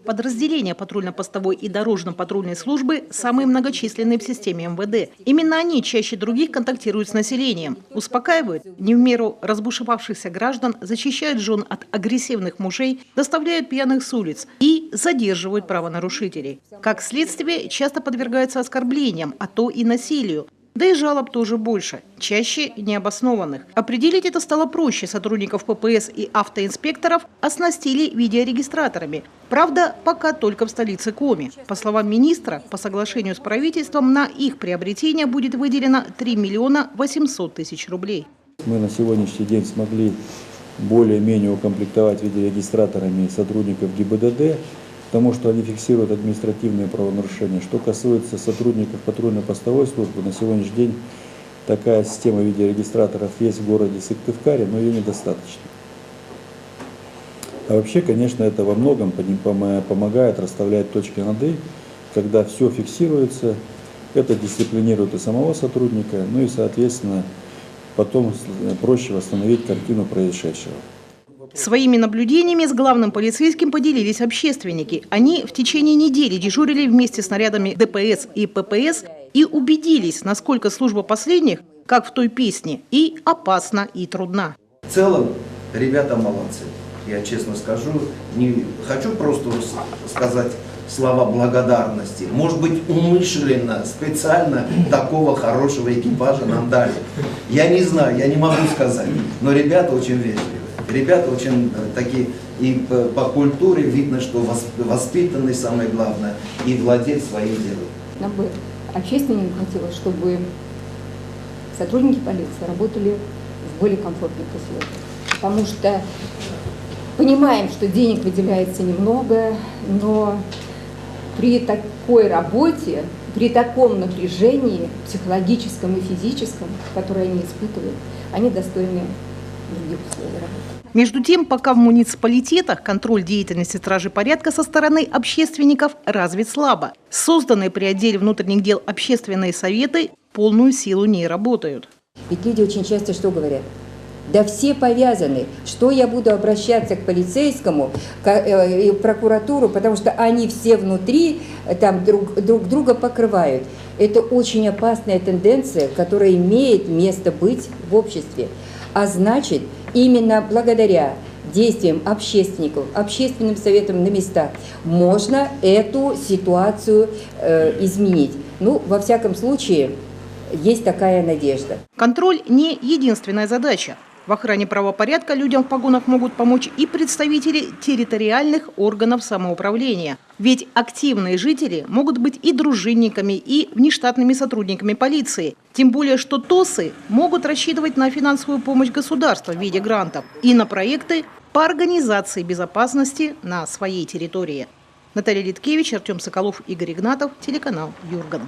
Подразделения патрульно-постовой и дорожно-патрульной службы самые многочисленные в системе МВД. Именно они чаще других контактируют с населением, успокаивают не в меру разбушевавшихся граждан, защищают жен от агрессивных мужей, доставляют пьяных с улиц и задерживают правонарушителей. Как следствие, часто подвергаются оскорблениям, а то и насилию. Да и жалоб тоже больше, чаще необоснованных. Определить это стало проще. Сотрудников ППС и автоинспекторов оснастили видеорегистраторами. Правда, пока только в столице Коми. По словам министра, по соглашению с правительством на их приобретение будет выделено 3 миллиона 800 тысяч рублей. Мы на сегодняшний день смогли более-менее укомплектовать видеорегистраторами сотрудников ГИБДД, потому что они фиксируют административные правонарушения. Что касается сотрудников патрульно-постовой службы, на сегодняшний день такая система видеорегистраторов есть в городе Сыктывкаре, но ее недостаточно. А вообще, конечно, это во многом помогает расставлять точки над «и», когда все фиксируется, это дисциплинирует и самого сотрудника, ну и, соответственно, потом проще восстановить картину произошедшего. Своими наблюдениями с главным полицейским поделились общественники. Они в течение недели дежурили вместе с нарядами ДПС и ППС и убедились, насколько служба последних, как в той песне, и опасна, и трудна. В целом, ребята молодцы. Я честно скажу, не хочу просто сказать слова благодарности. Может быть, умышленно, специально такого хорошего экипажа нам дали. Я не знаю, я не могу сказать, но ребята очень вежливые. Ребята очень такие, и по культуре видно, что воспитанный, самое главное, и владеют своим делом. Нам бы общественникам хотелось, чтобы сотрудники полиции работали в более комфортных условиях. Потому что понимаем, что денег выделяется немного, но при такой работе, при таком напряжении психологическом и физическом, которое они испытывают, они достойны других условий работы. Между тем, пока в муниципалитетах контроль деятельности стражи порядка со стороны общественников развит слабо. Созданные при отделе внутренних дел общественные советы в полную силу не работают. Ведь люди очень часто что говорят? Да все повязаны, что я буду обращаться к полицейскому и в прокуратуру, потому что они все внутри там друг друга покрывают. Это очень опасная тенденция, которая имеет место быть в обществе. А значит, именно благодаря действиям общественников, общественным советам на местах можно эту ситуацию изменить. Ну, во всяком случае, есть такая надежда. Контроль не единственная задача. В охране правопорядка людям в погонах могут помочь и представители территориальных органов самоуправления. Ведь активные жители могут быть и дружинниками, и внештатными сотрудниками полиции. Тем более, что ТОСы могут рассчитывать на финансовую помощь государства в виде грантов и на проекты по организации безопасности на своей территории. Наталья Литкевич, Артем Соколов, Игорь Игнатов, телеканал Юрган.